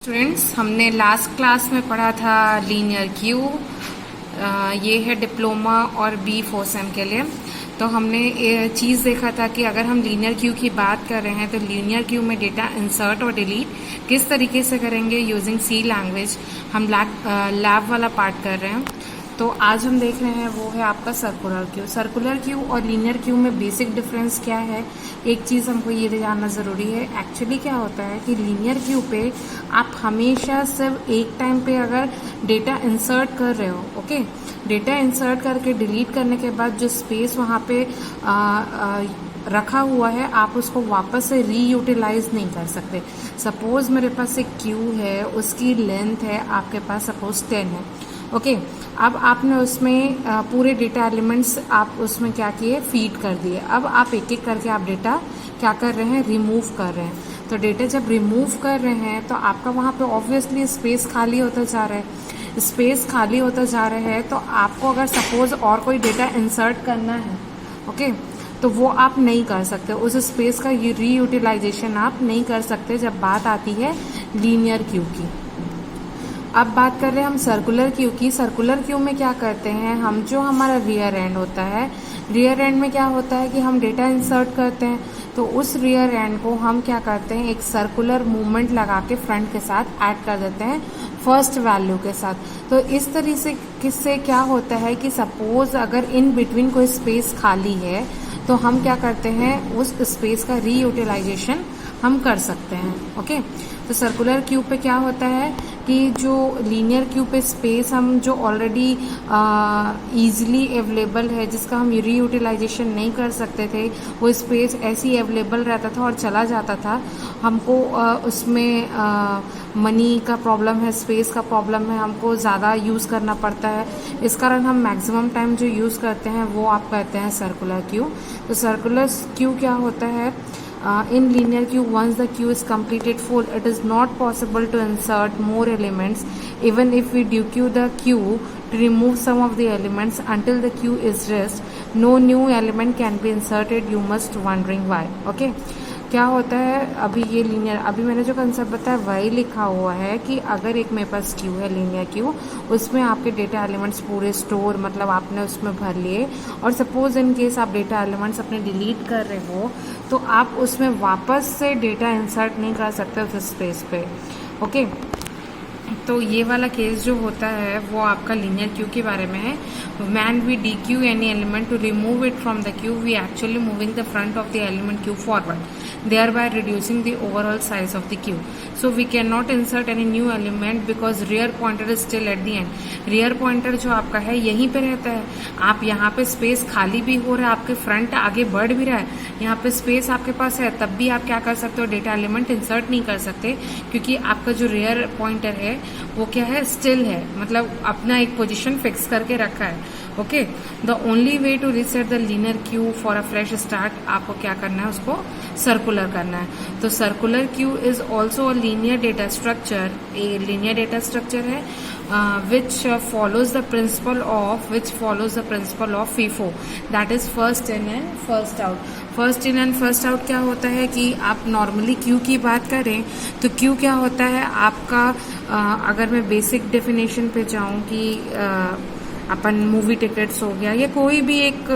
Students, हमने last class में पढ़ा था लीनियर क्यू। ये है डिप्लोमा और बी फोर्सेम के लिए। तो हमने ये चीज़ देखा था कि अगर हम लीनियर क्यू की बात कर रहे हैं तो लीनियर क्यू में डेटा इंसर्ट और डिलीट किस तरीके से करेंगे यूजिंग सी लैंग्वेज। हम लैब वाला पार्ट कर रहे हैं। तो आज हम देख रहे हैं वो है आपका सर्कुलर क्यू। सर्कुलर क्यू और लीनियर क्यू में बेसिक डिफरेंस क्या है, एक चीज़ हमको ये जानना ज़रूरी है। एक्चुअली क्या होता है कि लीनियर क्यू पे आप हमेशा सिर्फ एक टाइम पे अगर डेटा इंसर्ट कर रहे हो, ओके, डेटा इंसर्ट करके डिलीट करने के बाद जो स्पेस वहाँ पे रखा हुआ है आप उसको वापस से रीयूटिलाइज नहीं कर सकते। सपोज मेरे पास एक क्यू है, उसकी लेंथ है आपके पास सपोज 10 है, ओके। अब आपने उसमें पूरे डेटा एलिमेंट्स आप उसमें क्या किए, फीड कर दिए। अब आप एक एक करके आप डेटा क्या कर रहे हैं, रिमूव कर रहे हैं। तो डेटा जब रिमूव कर रहे हैं तो आपका वहाँ पे ऑब्वियसली स्पेस खाली होता जा रहा है। स्पेस खाली होता जा रहा है तो आपको अगर सपोज और कोई डेटा इंसर्ट करना है, ओके, तो वो आप नहीं कर सकते। उस स्पेस का रीयूटिलाइजेशन आप नहीं कर सकते जब बात आती है लीनियर क्यू की। अब बात कर रहे हैं हम सर्कुलर क्यू की। सर्कुलर क्यू में क्या करते हैं हम, जो हमारा रियर एंड होता है, रियर एंड में क्या होता है कि हम डेटा इंसर्ट करते हैं तो उस रियर एंड को हम क्या करते हैं, एक सर्कुलर मूवमेंट लगा के फ्रंट के साथ ऐड कर देते हैं फर्स्ट वैल्यू के साथ। तो इस तरीके से किससे क्या होता है कि सपोज अगर इन बिटवीन कोई स्पेस खाली है तो हम क्या करते हैं, उस स्पेस का रीयूटिलाइजेशन हम कर सकते हैं, ओके। तो सर्कुलर क्यू पे क्या होता है कि जो लीनियर क्यू पे स्पेस हम जो ऑलरेडी ईजिली अवेलेबल है, जिसका हम रीयूटिलाइजेशन नहीं कर सकते थे, वो स्पेस ऐसी अवेलेबल रहता था और चला जाता था। हमको उसमें मनी का प्रॉब्लम है, स्पेस का प्रॉब्लम है, हमको ज़्यादा यूज़ करना पड़ता है। इस कारण हम मैक्सिमम टाइम जो यूज़ करते हैं वो आप कहते हैं सर्कुलर क्यू। तो सर्कुलर क्यू क्या होता है, in linear queue, once the queue is completed full, it is not possible to insert more elements even if we dequeue the queue to remove some of the elements until the queue is rest. No new element can be inserted. You must wondering why, okay. क्या होता है, अभी ये linear, अभी मैंने जो concept बताया वही लिखा हुआ है कि अगर एक मेरे पास क्यू है लीनियर क्यू, उसमें आपके डेटा एलिमेंट्स पूरे स्टोर मतलब आपने उसमें भर लिए, और सपोज इन केस आप डेटा एलिमेंट्स अपने डिलीट कर रहे हो तो आप उसमें वापस से डेटा इंसर्ट नहीं कर सकते उस स्पेस पे, ओके। तो ये वाला केस जो होता है वो आपका लीनियर क्यू के बारे में है। When we dequeue any element to remove it from the queue, we actually moving the front of the element queue forward, thereby reducing the overall size of the queue. So we cannot insert any new element because rear pointer is still at the end. Rear pointer जो आपका है यहीं पे रहता है। आप यहाँ पे स्पेस खाली भी हो रहा है, आपके फ्रंट आगे बढ़ भी रहा है, यहाँ पे स्पेस आपके पास है, तब भी आप क्या कर सकते हो, डेटा एलिमेंट इंसर्ट नहीं कर सकते क्योंकि आपका जो रियर पॉइंटर है वो क्या है, स्टिल है, मतलब अपना एक पोजीशन फिक्स करके रखा है, okay. The only way to reset the linear queue for a fresh start, आपको क्या करना है, उसको सर्कुलर करना है। तो circular queue is also a linear data structure, a linear data structure है which follows the principle of FIFO, that is first in and first out. First in and first out क्या होता है कि आप normally Q की बात करें तो क्यू क्या होता है आपका, अगर मैं बेसिक डेफिनेशन पे जाऊं कि अपन मूवी टिकट्स हो गया या कोई भी एक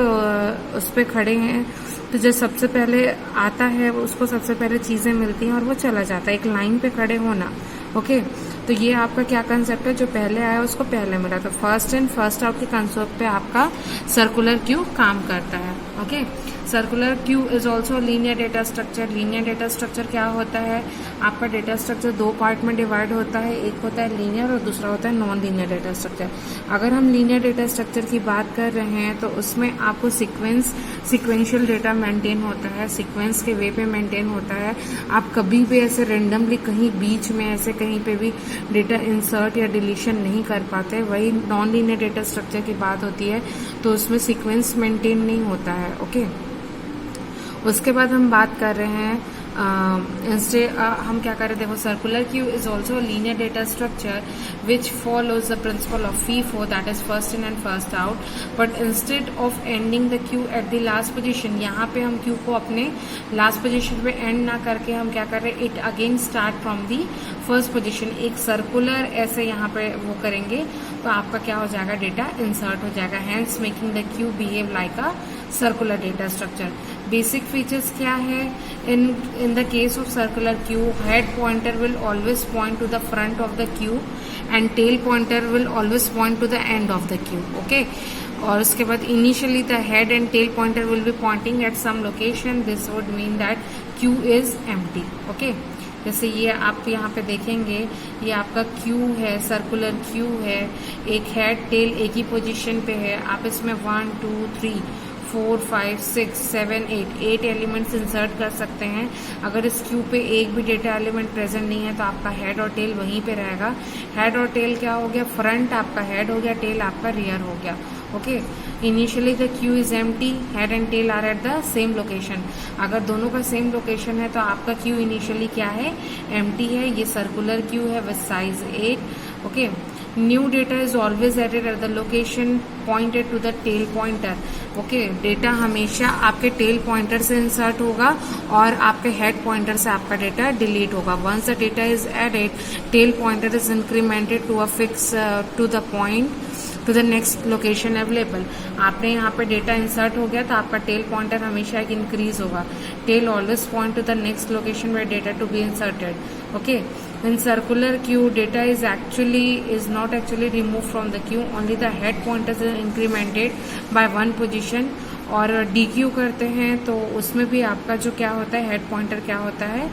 उस पर खड़े हैं तो जो सबसे पहले आता है उसको सबसे पहले चीज़ें मिलती हैं और वो चला जाता है, एक लाइन पे खड़े होना, ओके। तो ये आपका क्या कंसेप्ट है, जो पहले आया उसको पहले मिला। तो फर्स्ट इन फर्स्ट आउट के कंसेप्ट पे आपका सर्कुलर क्यू काम करता है, okay. Circular queue is also linear data structure. Linear data structure क्या होता है, आपका डेटा स्ट्रक्चर दो पार्ट में डिवाइड होता है, एक होता है लीनियर और दूसरा होता है नॉन लीनियर डेटा स्ट्रक्चर। अगर हम लीनियर डेटा स्ट्रक्चर की बात कर रहे हैं तो उसमें आपको सिक्वेंशियल डेटा मेंटेन होता है, सीक्वेंस के वे पे मेंटेन होता है। आप कभी भी ऐसे रेंडमली कहीं बीच में ऐसे कहीं पे भी डेटा इंसर्ट या डिलीशन नहीं कर पाते। वही नॉन लीनियर डेटा स्ट्रक्चर की बात होती है तो उसमें सीक्वेंस मेंटेन नहीं होता है, ओके। उसके बाद हम बात कर रहे हैं इंस्टेड हम क्या करें, देखो circular queue is also linear data structure which follows the principle of FIFO, that is first in and first out, but instead of ending the Q at the last position, यहाँ पे हम Q को अपने last position पे and ना करके हम क्या कर रहे हैं, it again start from the first position, एक सर्कुलर ऐसे यहाँ पे वो करेंगे तो आपका क्या हो जाएगा, डेटा इंसर्ट हो जाएगा, hence making the queue behave like a circular data structure. Basic features क्या है, in the case of circular queue, head pointer will always point to the front of the queue and tail pointer will always point to the end of the queue, okay। और उसके बाद initially the head and tail pointer will be pointing at some location, this would mean that queue is empty, okay। जैसे ये आप यहाँ पे देखेंगे, ये आपका क्यू है, सर्कुलर क्यू है, एक हेड टेल एक ही पोजीशन पे है, आप इसमें 1 2 3 4 5 6 7 8 एलिमेंट्स इंसर्ट कर सकते हैं। अगर इस क्यू पे एक भी डेटा एलिमेंट प्रेजेंट नहीं है तो आपका हेड और टेल वहीं पे रहेगा। हेड और टेल क्या हो गया, फ्रंट आपका हेड हो गया, टेल आपका रियर हो गया, okay. Initially the queue is empty, head and tail are at the same location. अगर दोनों का सेम लोकेशन है तो आपका क्यू इनिशियली क्या है, एम्प्टी है। ये सर्कुलर क्यू है with size 8, okay. New data is always added at the location pointed to the tail pointer, okay. Data हमेशा आपके टेल पॉइंटर से इंसर्ट होगा और आपके हेड पॉइंटर से आपका डेटा डिलीट होगा। Once the data is added, tail pointer is incremented to a fix to the point to the next location available. आपने यहाँ पे डेटा इंसर्ट हो गया तो आपका टेल पॉइंटर हमेशा एक इंक्रीज होगा। Tail always point to the next location where data to be inserted, okay. In circular queue, data is not actually removed from the queue. Only the head pointer is incremented by one position. और DQ करते हैं तो उसमें भी आपका जो क्या होता है, हेड पॉइंटर क्या होता है,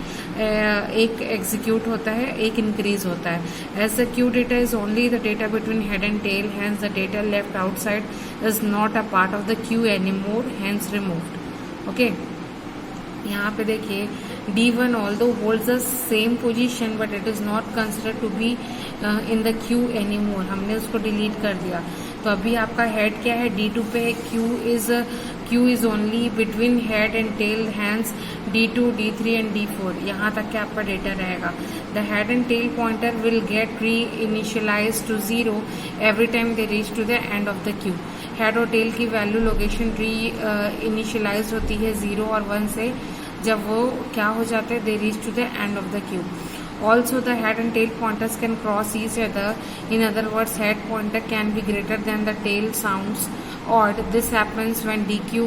एक एग्जीक्यूट होता है, एक इंक्रीज होता है। As the queue data is only the data between head and tail, hence the data left outside is not a part of the queue any more, hence removed, okay. यहाँ पे देखिए D1 although holds the same position but it is not considered to be in the queue anymore, हमने उसको delete कर दिया। तो अभी आपका हेड क्या है, D2 पे है, queue is only between head and tail, hence D2 D3 and D4, यहाँ तक के आपका डेटा रहेगा। The head and tail pointer will get reinitialise to 0 every time they reach to the end of the queue. Head और tail की value location reinitialise होती है 0 और 1 से, जब वो क्या हो जाते हैं, they reach to the end of the queue. Also, the head and tail pointers can cross each other. In other words, head pointer can be greater than the tail. Sounds odd. This happens when DQ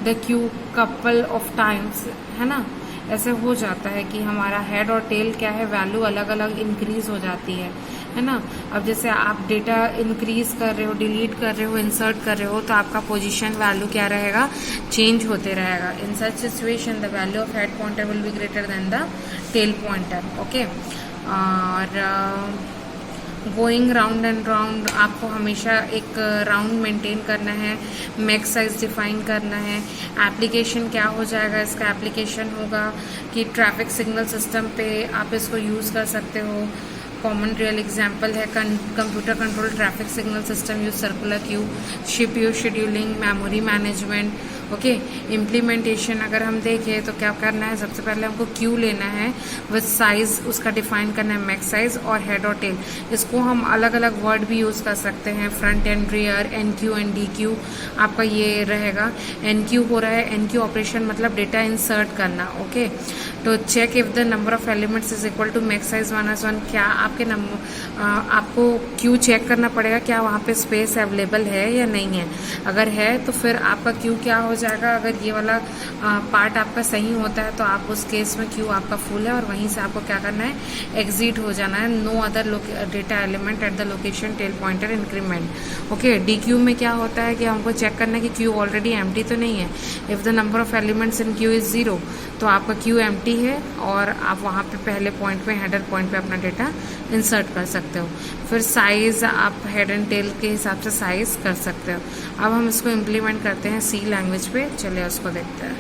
the Q couple of times, है ना। ऐसे हो जाता है कि हमारा head और tell क्या है, वैल्यू अलग अलग इंक्रीज हो जाती है ना। अब जैसे आप डेटा इंक्रीज कर रहे हो, डिलीट कर रहे हो, इंसर्ट कर रहे हो, तो आपका पोजीशन वैल्यू क्या रहेगा, चेंज होते रहेगा। In such situation the value of head pointer will be greater than the tail pointer, okay. और गोइंग राउंड एंड राउंड, आपको हमेशा एक राउंड मेंटेन करना है, मैक्स साइज डिफाइन करना है। एप्लीकेशन क्या हो जाएगा, इसका एप्लीकेशन होगा कि ट्रैफिक सिग्नल सिस्टम पे आप इसको यूज़ कर सकते हो। कॉमन रियल एग्जाम्पल है computer control traffic signal system use circular queue, CPU scheduling, memory management, okay. Implementation अगर हम देखें तो क्या करना है, सबसे पहले हमको क्यू लेना है विद साइज, उसका डिफाइन करना है मैक्स साइज और हेड और टेल। इसको हम अलग अलग वर्ड भी यूज़ कर सकते हैं, front and rear, NQ and DQ आपका ये रहेगा। NQ हो रहा है, NQ ऑपरेशन मतलब डेटा इंसर्ट करना, ओके। तो check if the number of elements is equal to max size -1, क्या आपके नंबर, आपको क्यू चेक करना पड़ेगा क्या वहाँ पे स्पेस अवेलेबल है या नहीं है। अगर है तो फिर आपका क्यू क्या हो जाएगा, अगर ये वाला पार्ट आपका सही होता है तो आप उस केस में क्यू आपका फुल है और वहीं से आपको क्या करना है, एग्जिट हो जाना है। No other data element at the location tail pointer increment, okay. DQ में क्या होता है कि हमको चेक करना है कि क्यू ऑलरेडी एम्प्टी तो नहीं है। If the number of elements in Q is 0 तो आपका क्यू एम्प्टी है और आप वहाँ पे पहले पॉइंट पे, हेडर पॉइंट पे अपना डेटा इंसर्ट कर सकते हो। फिर साइज आप हेड एंड टेल के हिसाब से साइज कर सकते हो। अब हम इसको इम्प्लीमेंट करते हैं C लैंग्वेज पे, चलिए उसको देखते हैं।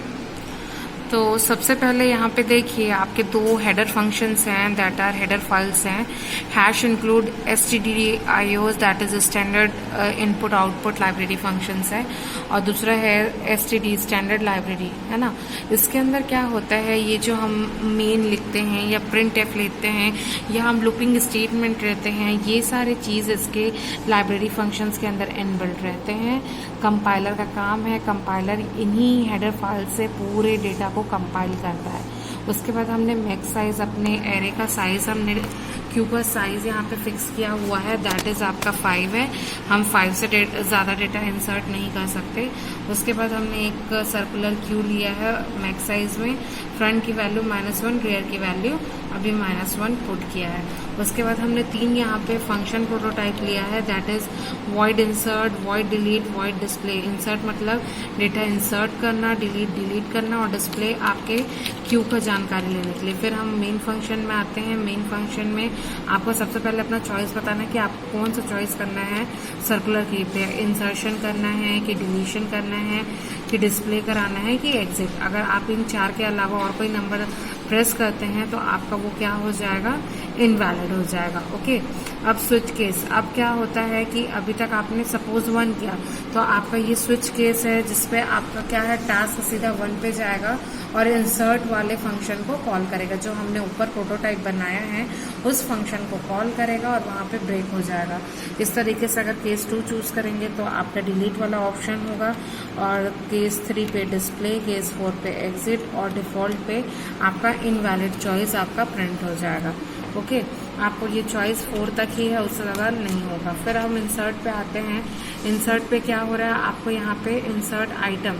तो सबसे पहले यहाँ पे देखिए आपके दो हेडर फंक्शंस हैं, दैट आर हेडर फाइल्स हैं। Hash include stdios that is standard input output library functions है, और दूसरा है std स्टैंडर्ड लाइब्रेरी, है ना। इसके अंदर क्या होता है, ये जो हम मेन लिखते हैं या प्रिंट एफ लिखते हैं या हम लूपिंग स्टेटमेंट रहते हैं, ये सारे चीज़ इसके लाइब्रेरी फंक्शंस के अंदर इनबिल्ट रहते हैं। कंपाइलर का काम है, कंपाइलर इन्हीं हेडर फाइल से पूरे डेटा को कंपाइल करता है। उसके बाद हमने मैक्स साइज, अपने एरे का साइज, हमने क्यू का साइज यहाँ पे फिक्स किया हुआ है, दैट इज आपका 5 है। हम 5 से ज़्यादा डेटा इंसर्ट नहीं कर सकते। उसके बाद हमने एक सर्कुलर क्यू लिया है मैक्स साइज में, फ्रंट की वैल्यू -1, रियर की वैल्यू अभी -1 पुट किया है। उसके बाद हमने 3 यहाँ पे फंक्शन प्रोटोटाइप लिया है, that is void insert, void delete, void display. Insert मतलब डेटा इंसर्ट करना, डिलीट करना, और डिस्प्ले आपके क्यू का जानकारी लेने के लिए। फिर हम मेन फंक्शन में आते हैं। मेन फंक्शन में आपको सबसे पहले अपना चॉइस बताना है कि आपको कौन सा चॉइस करना है। सर्कुलर की पे इंसर्शन करना है कि डिलीशन करना है कि डिस्प्ले कराना है कि एग्जिट। अगर आप इन 4 के अलावा और कोई नंबर प्रेस करते हैं तो आपका वो क्या हो जाएगा, इनवैलिड हो जाएगा। ओके, अब स्विच केस। अब क्या होता है कि अभी तक आपने सपोज 1 किया, तो आपका ये स्विच केस है जिसपे आपका क्या है, टास्क सीधा 1 पे जाएगा और इंसर्ट वाले फंक्शन को कॉल करेगा। जो हमने ऊपर प्रोटोटाइप बनाया है उस फंक्शन को कॉल करेगा और वहाँ पे ब्रेक हो जाएगा। इस तरीके से अगर केस 2 चूज करेंगे तो आपका डिलीट वाला ऑप्शन होगा, और केस 3 पे डिस्प्ले, केस 4 पे एग्जिट, और डिफॉल्ट पे आपका इनवैलिड चॉइस आपका प्रिंट हो जाएगा। ओके, आपको ये चॉइस 4 तक ही है, उससे ज़्यादा नहीं होगा। फिर हम इंसर्ट पे आते हैं। इंसर्ट पे क्या हो रहा है, आपको यहाँ पे इंसर्ट आइटम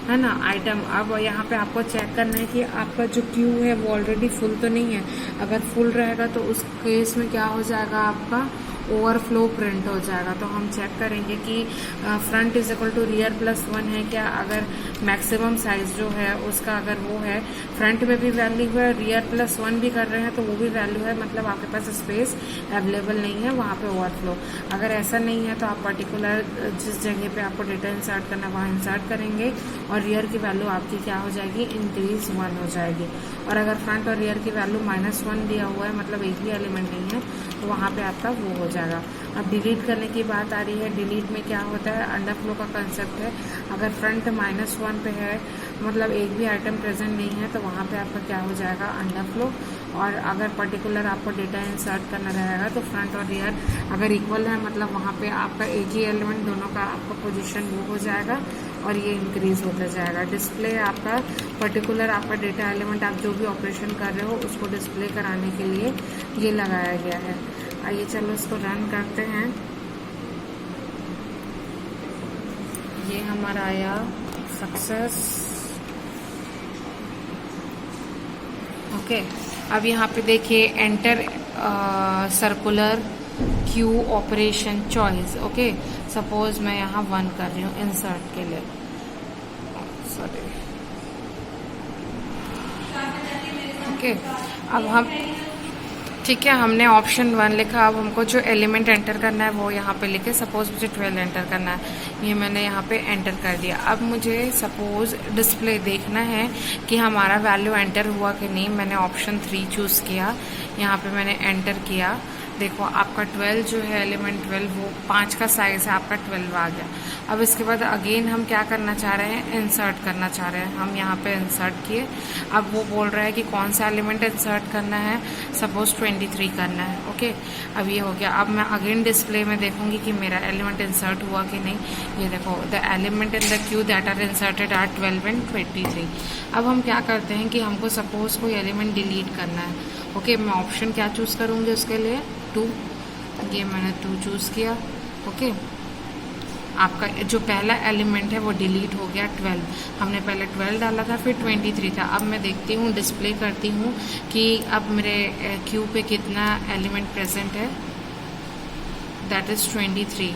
है ना, आइटम। अब यहाँ पे आपको चेक करना है कि आपका जो क्यू है वो ऑलरेडी फुल तो नहीं है। अगर फुल रहेगा तो उस केस में क्या हो जाएगा, आपका ओवरफ्लो प्रिंट हो जाएगा। तो हम चेक करेंगे कि front is equal to rear +1 है क्या। अगर मैक्सिमम साइज जो है उसका अगर वो है, फ्रंट में भी वैल्यू है, रियर +1 भी कर रहे हैं तो वो भी वैल्यू है, मतलब आपके पास स्पेस अवेलेबल नहीं है वहाँ पे ओवरफ्लो। अगर ऐसा नहीं है तो आप पर्टिकुलर जिस जगह पे आपको डेटा इंसर्ट करना है वहाँ इंसर्ट करेंगे, और रियर की वैल्यू आपकी क्या हो जाएगी, इंक्रीज 1 हो जाएगी। और अगर फ्रंट और रियर की वैल्यू -1 दिया हुआ है, मतलब एक भी एलिमेंट नहीं है, तो वहाँ पे आपका वो हो जाएगा। अब डिलीट करने की बात आ रही है। डिलीट में क्या होता है, अंडरफ्लो का कंसेप्ट है। अगर फ्रंट -1 पे है, मतलब एक भी आइटम प्रेजेंट नहीं है, तो वहाँ पे आपका क्या हो जाएगा, अंडरफ्लो। और अगर पर्टिकुलर आपको डेटा इंसर्ट करना रहेगा तो फ्रंट और रियर अगर इक्वल है, मतलब वहाँ पे आपका एक ही एलिमेंट दोनों का आपका पोजीशन वो हो जाएगा और ये इंक्रीज होता जाएगा। डिस्प्ले आपका पर्टिकुलर आपका डेटा एलिमेंट, आप जो भी ऑपरेशन कर रहे हो उसको डिस्प्ले कराने के लिए ये लगाया गया है। आइए चलो इसको रन करते हैं। ये हमारा आया सक्सेस। ओके, अब यहाँ पे देखिए enter circular queue operation choice. Okay, suppose मैं यहाँ 1 कर रही हूँ इंसर्ट के लिए, सॉरी। ओके, अब हम ठीक है, हमने ऑप्शन 1 लिखा। अब हमको जो एलिमेंट एंटर करना है वो यहाँ पे लिखे। सपोज मुझे 12 एंटर करना है, ये मैंने यहाँ पे एंटर कर दिया। अब मुझे सपोज डिस्प्ले देखना है कि हमारा वैल्यू एंटर हुआ कि नहीं। मैंने ऑप्शन 3 चूज किया, यहाँ पे मैंने एंटर किया। देखो आपका 12 जो है एलिमेंट 12, वो 5 का साइज है, आपका 12 आ गया। अब इसके बाद अगेन हम क्या करना चाह रहे हैं, इंसर्ट करना चाह रहे हैं। हम यहाँ पे इंसर्ट किए। अब वो बोल रहा है कि कौन सा एलिमेंट इंसर्ट करना है, सपोज 23 करना है। ओके, अब ये हो गया। अब मैं अगेन डिस्प्ले में देखूंगी कि मेरा एलिमेंट इंसर्ट हुआ कि नहीं। ये देखो, the element in the queue that are inserted are 12 and 23। अब हम क्या करते हैं कि हमको सपोज कोई एलिमेंट डिलीट करना है। ओके, मैं ऑप्शन क्या चूज करूंगी उसके लिए, 2। ये मैंने 2 चूज किया। ओके, आपका जो पहला एलिमेंट है वो डिलीट हो गया 12। हमने पहले 12 डाला था, फिर 23 था। अब मैं देखती हूँ, डिस्प्ले करती हूँ कि अब मेरे क्यू पे कितना एलिमेंट प्रेजेंट है, दैट इज 23।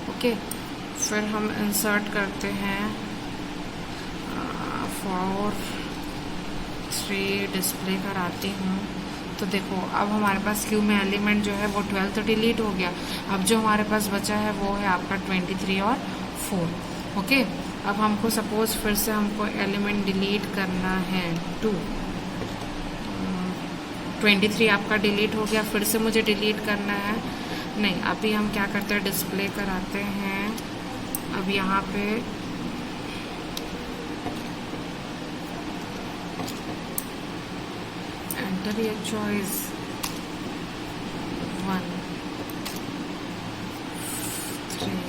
ओके, फिर हम इंसर्ट करते हैं 4 3 डिस्प्ले कराती हूँ। तो देखो अब हमारे पास क्यू में एलिमेंट जो है वो 12 तो डिलीट हो गया। अब जो हमारे पास बचा है वो है आपका 23 और 4। ओके, अब हमको सपोज फिर से हमको एलिमेंट डिलीट करना है 2, 23 आपका डिलीट हो गया, फिर से मुझे डिलीट करना है। नहीं, अभी हम क्या करते हैं, डिस्प्ले कराते हैं। अब यहाँ पे एंटर योर चॉइस 1, 3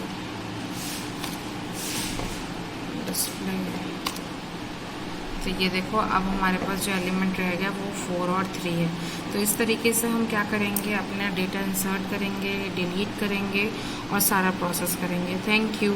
डिस्प्ले। तो ये देखो, अब हमारे पास जो एलिमेंट रह गया वो 4 और 3 है। तो इस तरीके से हम क्या करेंगे, अपना डेटा इंसर्ट करेंगे, डिलीट करेंगे और सारा प्रोसेस करेंगे। Thank you.